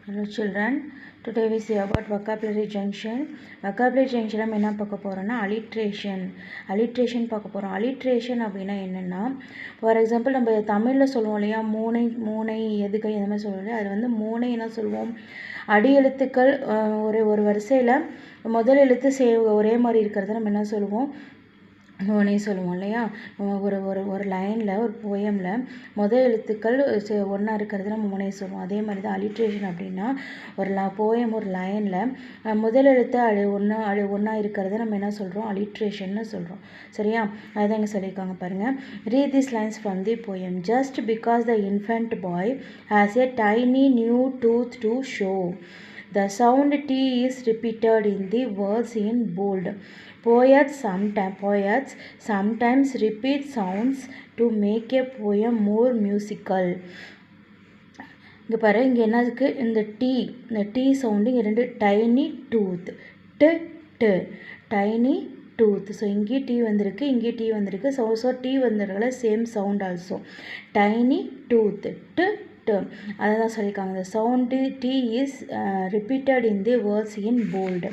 Hello children, today we see about vocabulary junction. Vocabulary junction நம்ம என்ன பார்க்க போறோம்னா alliteration பார்க்க போறோம். alliteration அப்படின்னா என்னன்னா, ஃபார் எக்ஸாம்பிள் நம்ம தமிழ்ல சொல்லுவோம் இல்லையா, மூனை எதுகை அந்த மாதிரி சொல்லுவோம் இல்லையா, அது வந்து மூனை என்ன சொல்லுவோம், அடி எழுத்துக்கள் ஒரு வரிசையில் முதல் எழுத்து ஒரே மாதிரி இருக்கிறத நம்ம என்ன சொல்லுவோம், மூனை சொல்லுவோம் இல்லையா. ஒரு லைனில் ஒரு போயமில் முதல் எழுத்துக்கள் ஒன்றா இருக்கிறது நம்ம மூனை சொல்லுவோம். அதே மாதிரி தான் அலிட்ரேஷன் அப்படின்னா, போயம் ஒரு லைனில் முதல் எழுத்து ஒன்றா இருக்கிறத நம்ம என்ன சொல்கிறோம், அலிட்ரேஷன்னு சொல்கிறோம். சரியா, அதுதான் இங்கே சொல்லியிருக்காங்க பாருங்கள். Read this lines from the poem. Just because the infant bye has a tiny new tooth to show, the sound T is repeated in the words in bold. Poets sometimes repeat sounds to make a poem more musical. இங்கே பாரு, இங்கே என்ன இருக்குது, இந்த D sound இங்கே ரெண்டு, tiny tooth, tiny tooth. So இங்கே D வந்திருக்கு, இங்கே டி வந்திருக்கு. ஸோ டி வந்ததுனால same sound also, tiny tooth, அதை தான் சொல்லியிருக்காங்க. The sound T is repeated in the words in bold.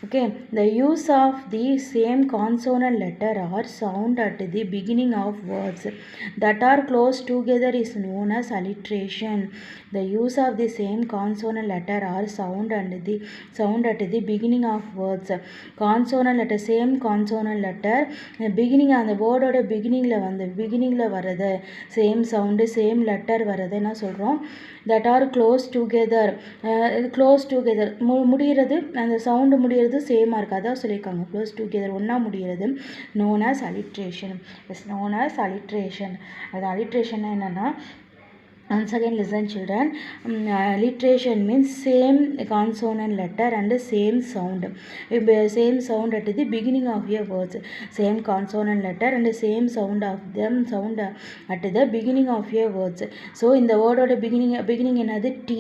Okay, the use of the same consonant letter or sound at the beginning of words that are close together is known as alliteration. The use of the same consonant letter or sound at the beginning of words, consonant letter, same consonant letter beginning, அந்த வேர்டோட பிகினிங்கில் வர்றது, same sound same letter வர்றது என்ன சொல்கிறோம், that are close together. முடிகிறது, அந்த sound முடிகிறது சேமாக இருக்குது, அதான் சொல்லியிருக்காங்க. க்ளோஸ் டுகெதர், ஒன்றா முடிகிறது, known as alliteration. is known as alliteration. அது alliteration என்னென்னா, once again listen children, alliteration means same consonant letter and same sound. Same sound at the beginning of your words, same consonant letter and same sound of them, sound at the beginning of your words. So இந்த வேர்டோட beginning என்னது, T.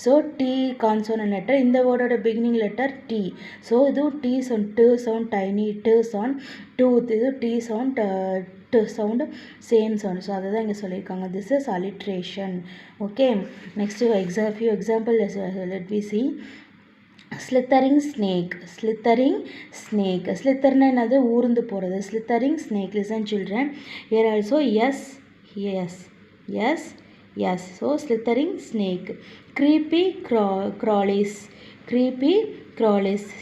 So T consonant letter, இந்த வேர்டோட beginning letter T. So இது T sound, to sound tiny, to sound tooth, இது T sound to sound same sound. So அதை தான் இங்கே சொல்லியிருக்காங்க. This is alliteration. Okay, next few example let we see. slithering snake. Slitherனா என்னது, ஊர்ந்து போகிறது. slithering snake. Listen children, here also yes. So slithering snake. Creepy crawlies.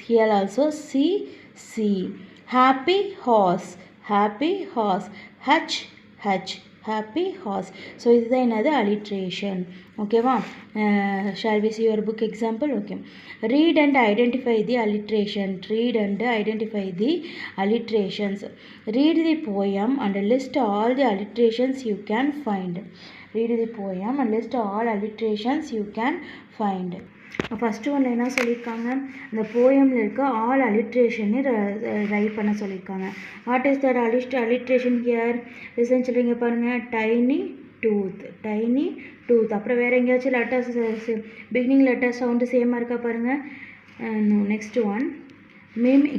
Here also see. Happy horse. Hutch. Happy horse. So இதுதான் என்னது, alliteration. ஓகேவா? Shall we see your book example? Okay. Read and identify the alliteration. Read the poem and list all the alliterations you can find. Read the poem and list all alliterations you can find. First ஒன்றில் என்ன சொல்லியிருக்காங்க, இந்த போயமில் இருக்க all alliteration right பண்ண சொல்லியிருக்காங்க. What is that alliteration here? Listen சொல்லுங்க பாருங்கள். Tiny tooth. அப்புறம் வேறு எங்கேயாச்சும் லெட்டர்ஸ் பிகினிங் லெட்டர் சவுண்டு சேமாக இருக்கா பாருங்கள். Next one,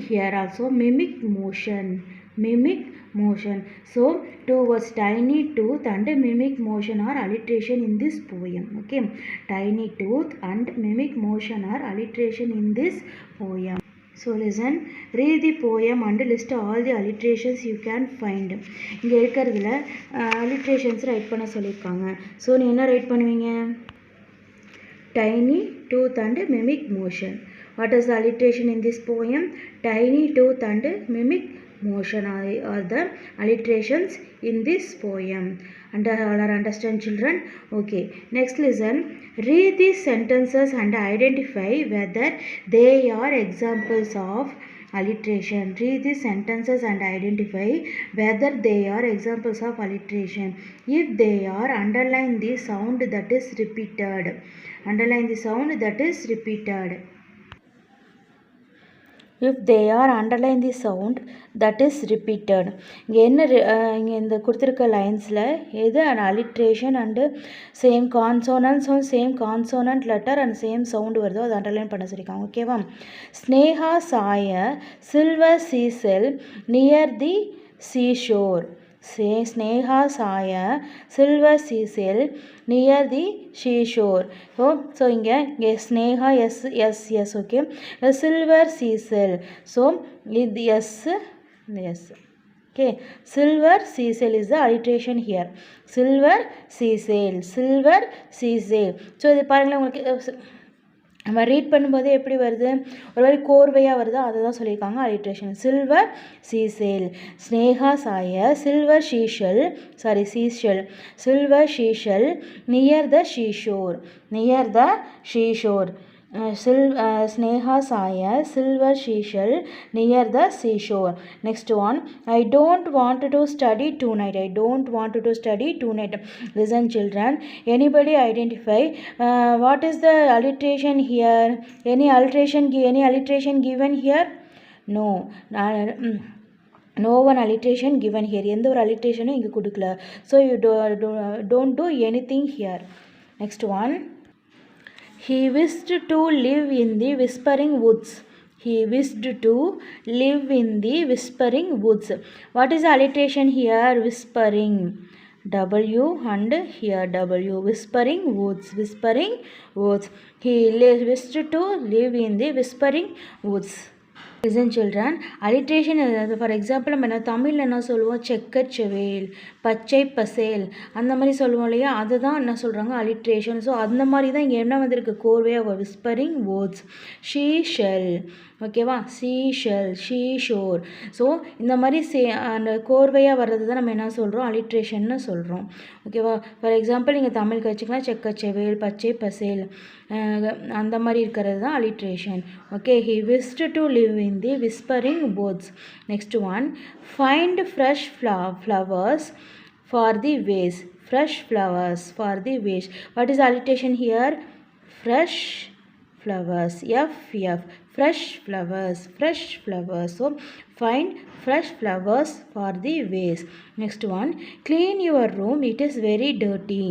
here also mimic motion. So two words, tiny tooth and mimic motion are alliteration in this poem. Okay, tiny tooth and mimic motion are alliteration in this poem. So listen, read the poem and list all the alliterations you can find. இங்கே இருக்கிறதுல alliterations right பண்ண சொல்லியிருக்காங்க. So நீ என்ன right பண்ணுவீங்க, tiny tooth and mimic motion. What is the alliteration in this poem? Tiny tooth and mimic motion are the alliterations in this poem. All are understand children? Okay, next listen. Read these sentences and identify whether they are examples of alliteration. Read these sentences and identify whether they are examples of alliteration. If they are, underline the sound that is repeated. If they are, underline the sound that is repeated. இங்கே இங்கே இந்த கொடுத்துருக்க லைன்ஸில் எது an alliteration and same consonant letter and same sound வருதோ அதை underline பண்ண சொல்லியிருக்காங்க. ஓகேவா? Sneha saw a silver seashell near the seashore. Sneha saw a silver seashell near the seashore. So inge Sneha yes okay. A silver seashell. So yes. Okay, silver seashell is the alliteration here. Silver seashell. So இது பாருங்களேன் உங்களுக்கு நம்ம read பண்ணும்போது எப்படி வருது, ஒரு மாதிரி கோர்வையாக வருது, அதை தான் சொல்லியிருக்காங்க alliteration. Silver seashell, Sneha saw a silver seashell silver seashell near the seashore. Sneha Saya silver seashell near the seashore. Next one, I don't want to study tonight. Listen children, anybody identify what is the alliteration here? Any alliteration given here? No. No one alliteration given here. எந்த ஒரு alliteration இங்க கொடுக்கல. So you don't do anything here. Next one, he wished to live in the whispering woods. What is the alliteration here? Whispering. W and here W. Whispering woods. He wished to live in the whispering woods. Listen children, alliteration for example நம்ம தமிழில் என்ன சொல்லுவோம், செக்கச்செவேல், பச்சை பசேல், அந்த மாதிரி சொல்லுவோம் இல்லையா, அதுதான் என்ன சொல்கிறாங்க alliteration. ஸோ அந்த மாதிரி தான் இங்கே என்ன வந்திருக்கு, கோர்வையாக விஸ்பரிங் வேர்ட்ஸ். ஷீ ஷெல், ஓகேவா, ஷீஷோர். ஸோ இந்த மாதிரி அந்த கோர்வையாக வர்றது தான் நம்ம என்ன சொல்கிறோம், alliteration சொல்கிறோம். ஓகேவா. ஃபார் எக்ஸாம்பிள் நீங்கள் தமிழுக்கு வச்சுக்கலாம், செக்கச்செவேல், பச்சை பசேல், அந்த மாதிரி இருக்கிறது தான் alliteration. Okay. he wished to live in the whispering woods. Next one, find fresh flowers for the vase. What is alliteration here? Fresh flowers. Fresh flowers. So find fresh flowers for the vase. Next one, clean your room, it is very dirty.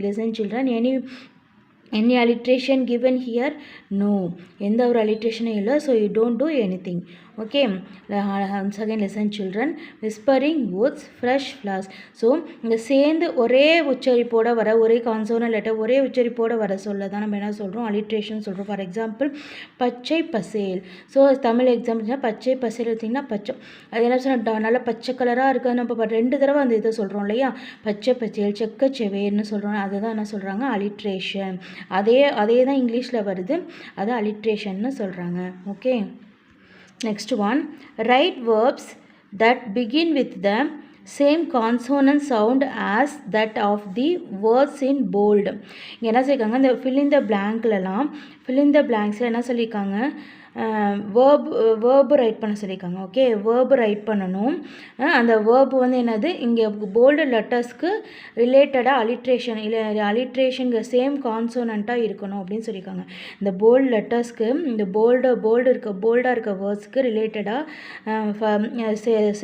Listen children, any alliteration given here? No. எந்த ஒரு alliteration இல்லை. So you don't do anything. Okay. Once again listen children, whispering woods, fresh flowers. So இந்த சேர்ந்து ஒரே உச்சரிப்போட வர, ஒரே கான்சோனல் letter ஒரே உச்சரிப்போட வர சொல்ல தான் நம்ம என்ன சொல்கிறோம், alliteration சொல்கிறோம். ஃபார் எக்ஸாம்பிள் பச்சை பசேல். ஸோ தமிழ் எக்ஸாம்பிள் பச்சை பசேல் எடுத்திங்கன்னா பச்சை, அது என்ன சொன்ன நல்லா பச்சை கலராக இருக்குது, நம்ம 2 தடவை அந்த இதை சொல்கிறோம் இல்லையா, பச்சை பச்சேல், செக்கச்செவேல்னு சொல்கிறோம். அதுதான் என்ன சொல்கிறாங்க, alliteration. அதே தான் இங்கிலீஷில் வருது, அது alliterationன்னு சொல்கிறாங்க. Okay. Next one, right verbs that begin with the same consonant sound as that of the words in bold. இங்கே என்ன சொல்லியிருக்காங்க, இந்த fill in the blanksல என்ன சொல்லியிருக்காங்க, வேர்பு ரைட் பண்ண சொல்லியிருக்காங்க. ஓகே. வேர்பு ரைட் பண்ணணும். அந்த வேர்பு வந்து என்னது, இங்கே போல்டு லெட்டர்ஸ்க்கு ரிலேட்டடாக அலிட்ரேஷனுங்கிற சேம் கான்சோனண்ட்டாக இருக்கணும் அப்படின்னு சொல்லியிருக்காங்க. இந்த போல்டு லெட்டர்ஸ்க்கு, இந்த போல்டாக இருக்க வேர்ட்ஸ்க்கு ரிலேட்டடாக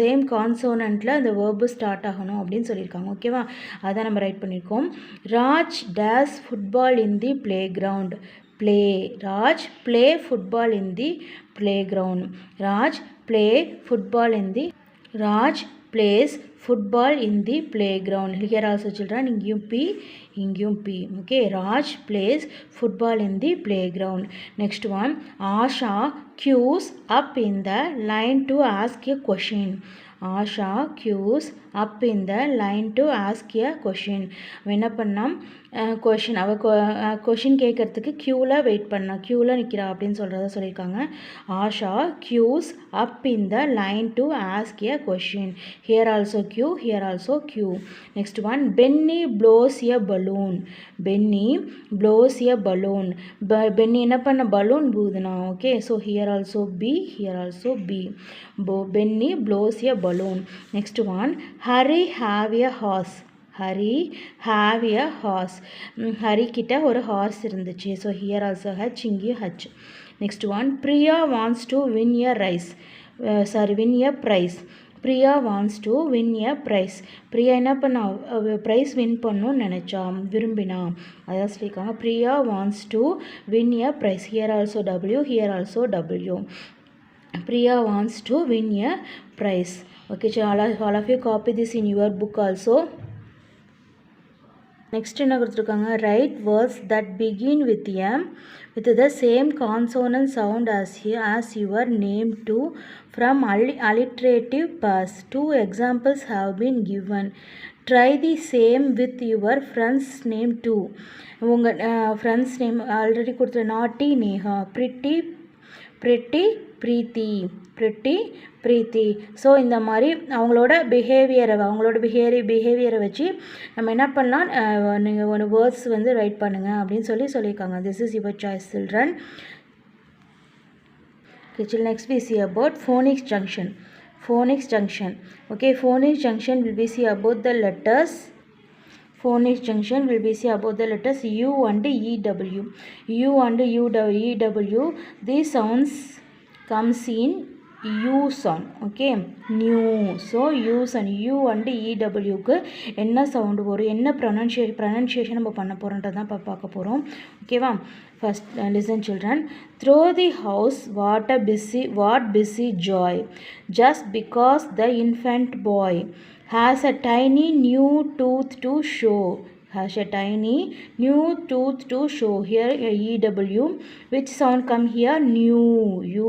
சேம் கான்சோனண்ட்டில் அந்த வேர்பு ஸ்டார்ட் ஆகணும் அப்படின்னு சொல்லியிருக்காங்க. ஓகேவா. அதான் நம்ம ரைட் பண்ணியிருக்கோம். Raj days football in the play ground. Raj play football in the playground. Raj plays football in the playground. Here also children, இங்கேயும் P. Okay. Raj plays football in the playground. Next one, Asha queues up in the line to ask a question. என்ன பண்ணால் question, question கேட்குறதுக்கு க்யூவில் wait பண்ணா, க்யூவில் நிற்கிறா அப்படின்னு சொல்கிறத சொல்லியிருக்காங்க. Asha queues up in the line to ask a question. Here also Q. Next one, Penny blows a balloon. Penny என்ன பண்ண, பலூன் ஊதுனா. Okay. So here also B. Penny blows a balloon. Next one, Hari have a horse. Hari கிட்ட ஒரு horse இருந்துச்சு. So here also H, இங்கேயும் H. Next one, Priya wants to win a prize. Priya wants to win a prize. Priya என்ன பண்ணா, prize win பண்ணணும்னு நினச்சா, விரும்பினா, அதான் சொல்லியிருக்காங்க. Priya wants to win a prize. Here also W. Priya wants to win a prize. Okay, so all of you copy this in your book also. Next என்ன கொடுத்துருக்காங்க, write words that begin with the same consonant sound as your name too from alliterative pairs. 2 examples have been given. Try the same with your friend's name too. உங்கள் friend's name already கொடுத்துரு, naughty Neha, pretty பிரீத்தி. So இந்த மாதிரி அவங்களோட பிஹேவியரை வச்சு நம்ம என்ன பண்ணலாம், நீங்கள் ஒரு வேர்ட்ஸ் வந்து ரைட் பண்ணுங்கள் அப்படின்னு சொல்லியிருக்காங்க. This is your choice children. Next we see about phonics junction. Okay, phonics junction will be see about the letters. Phonics junction will be see about the letters U and EW. U and EW, these sounds comes in U sound. Okay, new. So U sound, U and EW க்கு என்ன sound வரும், என்ன pronunciation நம்ம பண்ண போகிறோன்றதான் பார்க்க போகிறோம். ஓகேவா? First listen children. Through the house what busy joy, just because the infant boy has a tiny new tooth to show. Here EW, which sound come here? New. U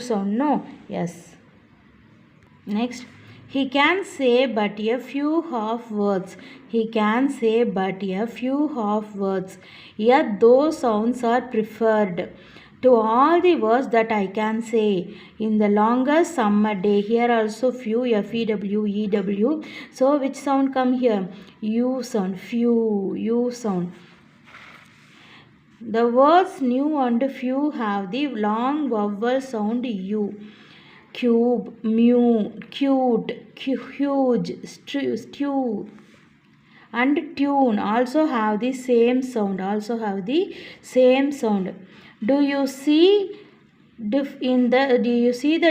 sound, no? Yes. Next, he can say but a few half words. Yet those sounds are preferred to all the words that I can say in the longest summer day. Here also few, FEW, EW. So which sound come here? U sound, few, U sound. The words new and few have the long vowel sound U. Cube, mew, cute, huge, stew and tune also have the same sound. Do you see the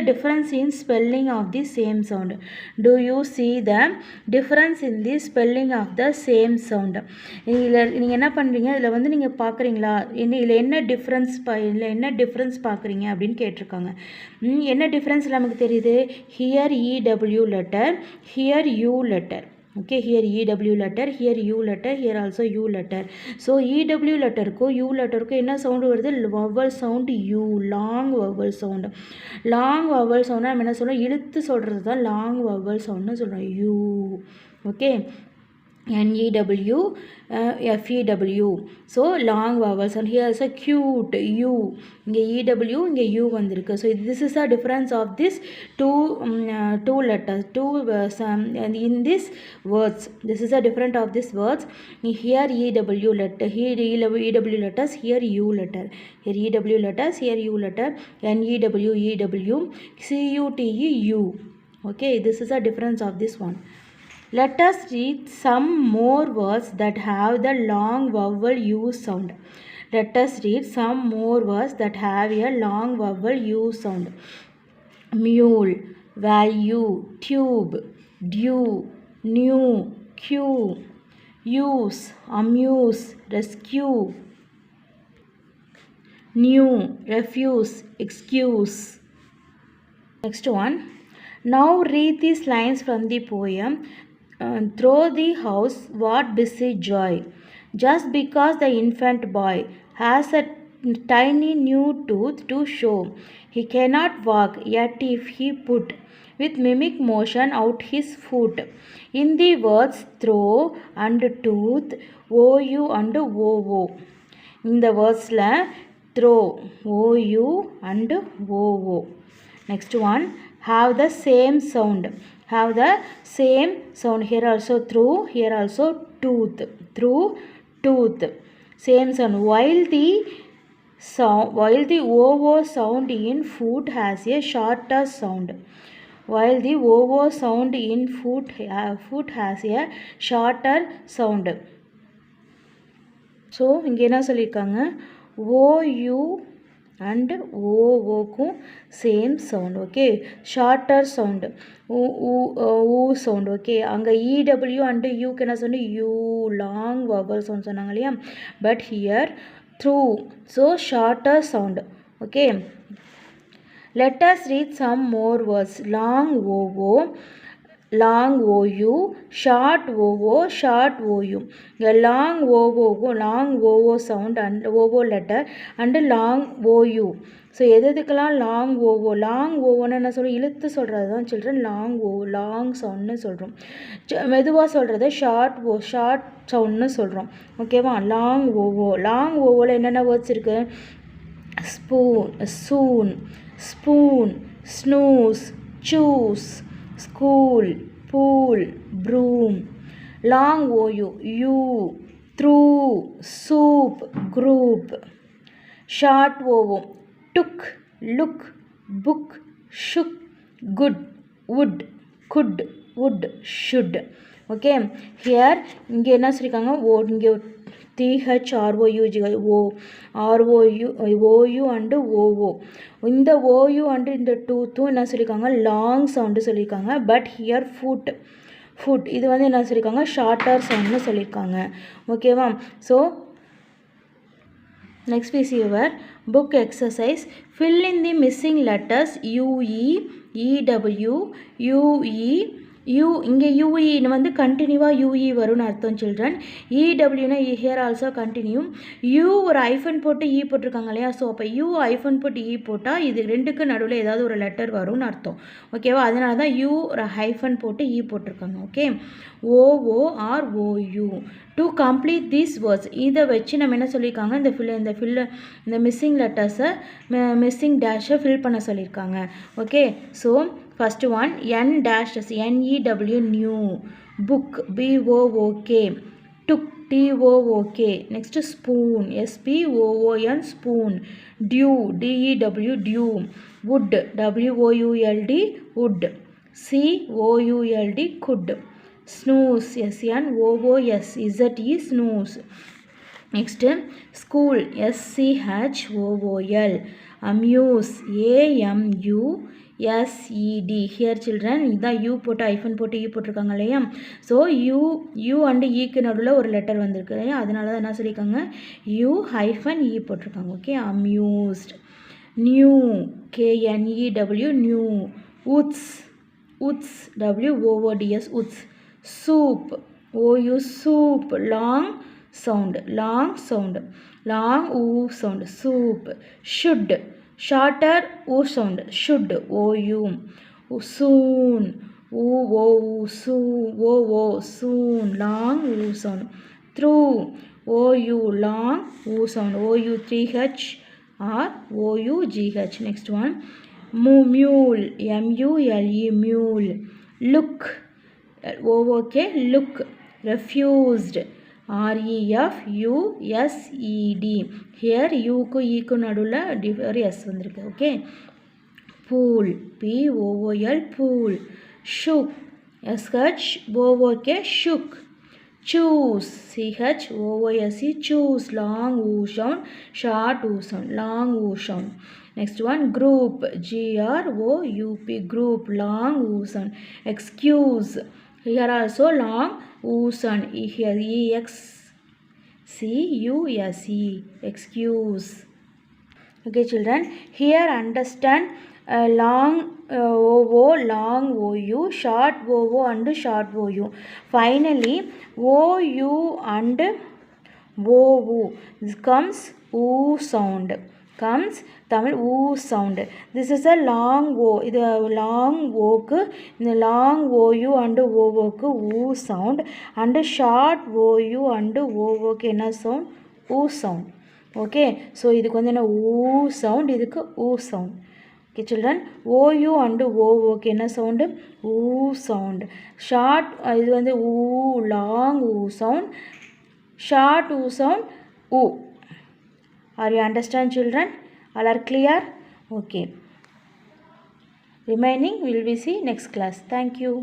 difference in spelling of the same sound? நீங்கள் என்ன பண்ணுறீங்க, இதில் வந்து நீங்கள் பார்க்குறீங்களா, இதில் என்ன difference பார்க்குறீங்க அப்படின்னு கேட்டிருக்காங்க. என்ன டிஃப்ரென்ஸ் நமக்கு தெரியுது? Here EW letter, here U letter. Okay, here EW letter, here U letter, here also U letter. So EW letter को U letter को என்ன sound வருது? vowel sound U, long vowel sound. நம்ம என்ன சொல்றோம்? இழுத்து சொல்றது தான் long vowel sound சொல்றோம் U. Okay, NEW, FEW. So long vowel sound. Here is a cute U. இங்கே EW, இங்கே U வந்திருக்கு. So this is a difference of this two letters, in this words. This is a difference of these words. Here EW letter, here EW letters, here U letter. Here EW letters, here U letter. NEW, EW, CUTE, U. Okay, this is a difference of this one. Let us read some more words that have the long vowel U sound. Mule, value, tube, due, new, queue, use, amuse, rescue, new, refuse, excuse. Next one. Now read these lines from the poem. Through the house what busy joy, just because the infant boy has a tiny new tooth to show. He cannot walk, yet if he put with mimic motion out his foot. In the words throw and tooth, OU and OO. In the words la throw, OU and OO. Next one, have the same sound. Here also through, here also tooth. Same sound. While the OO sound in foot has a shorter sound. So இங்கே என்ன சொல்லியிருக்காங்க? OU and OOக்கும் same sound. Okay, shorter sound, O sound. Okay, அங்கே EW and Uக்கு என்ன சொன்ன? U, long vowel sound சொன்னாங்க இல்லையா? But here through, so shorter sound. Okay, Let us read some more words. Long OO, long OU, short OO, short OU. A long OO sound and OO letter and long OU. So எதுக்கெல்லாம் long ஓவோ, long ஓவோன்னு என்ன சொல்கிறோம், இழுத்து சொல்கிறது தான் children long ஓ, long சவுண்ட்னு சொல்கிறோம். மெதுவாக சொல்கிறது short சவுண்ட்னு சொல்கிறோம். ஓகேவா? லாங் ஓவோ. லாங் ஓவோவில் என்னென்ன வேர்ட்ஸ் இருக்குது? Soon, spoon, snooze, choose, school, pool, broom. Long OU, you, through, soup, group. Short OO, took, look, book, shook, good, would, could, would, should. Okay, here இங்கே என்ன சொல்லியிருக்காங்க? இங்கே THROUG, OU அண்டு OO. இந்த OU and இந்த டூத்தும் என்ன சொல்லியிருக்காங்க? Long sound சொல்லியிருக்காங்க. பட் ஹியர் ஃபுட் இது வந்து என்ன சொல்லியிருக்காங்க? ஷார்ட்டர் சவுண்ட்னு சொல்லியிருக்காங்க. ஓகேவா? So next we see our book exercise. Fill in the missing letters UE, EW, UE, U. இங்கே UE வந்து கண்டினியூவாக UE வரும்னு அர்த்தம் சில்ட்ரன். EWனா ஹியர் ஆல்சோ கண்டினியூ. U ஒரு ஐஃபன் போட்டு E போட்டிருக்காங்க இல்லையா? ஸோ அப்போ U ஐஃபன் போட்டு E போட்டால் இது ரெண்டுக்கு நடுவில் ஏதாவது ஒரு லெட்டர் வரும்னு அர்த்தம். ஓகேவா? அதனால தான் U ஒரு ஹைஃபன் போட்டு E போட்டிருக்காங்க. Okay, OOROU. To complete these words, இதை வச்சு நம்ம என்ன சொல்லியிருக்காங்க? இந்த மிஸ்ஸிங் லெட்டர்ஸை, மிஸ்ஸிங் டேஷை ஃபில் பண்ண சொல்லியிருக்காங்க. Okay, so first one N-, NEW, new. Book, BOOK. Took, TOOK. Next spoon, SPOON, spoon. Dew, DEW, dew. would, WOULD, would. COULD, could. snooze, SNOOZE, snooze. Next, school, SCHOOL. amuse, AMUSED. here children இதான் U போட்டு ஐஃபன் போட்டு E போட்டிருக்காங்க இல்லையா? So U and ஈக்கு நடுவில் ஒரு letter வந்திருக்கு இல்லையா? அதனால தான் என்ன சொல்லியிருக்காங்க? U ஹைஃபன் E போட்டிருக்காங்க. Okay, amused. New, KNEW, new. woods, WOODS, woods. soup, OU, soup. long sound, long OO sound, soup. should, shorter O sound, should, OU. soon, OO, soon. long O sound. through, OU, long O sound, OU, 3H or OUGH. next one, mule, MULE, mule. look, OOK, look. refused, REFUSED. here யூக்கு ஈக்கு நடுவில் ஒரு S வந்திருக்கு. Okay, pool, POOL, pool. shook, SHOOK, shook. choose, CHOOSE, choose. long O sound, short O sound, long O sound. next one, group, GROUP, group. long O sound. excuse, here also long O sound. here EXCUSE, excuse. okay children, here understand long OO, long OU, short OO and short OU. finally OU and OU, this comes O sound, comes Tamil O sound. this is a long O, இது long Oக்கு, இந்த long OU and OOக்கு O sound, and short OU and OOக்கு என்ன sound? O sound. Okay, so இதுக்கு வந்து என்ன O sound, இதுக்கு O sound. Okay children, OU and OOக்கு என்ன sound? O sound. short இது வந்து O, long O sound, short O sound, O. are you understand children? all are clear? okay, remaining will we see next class. thank you.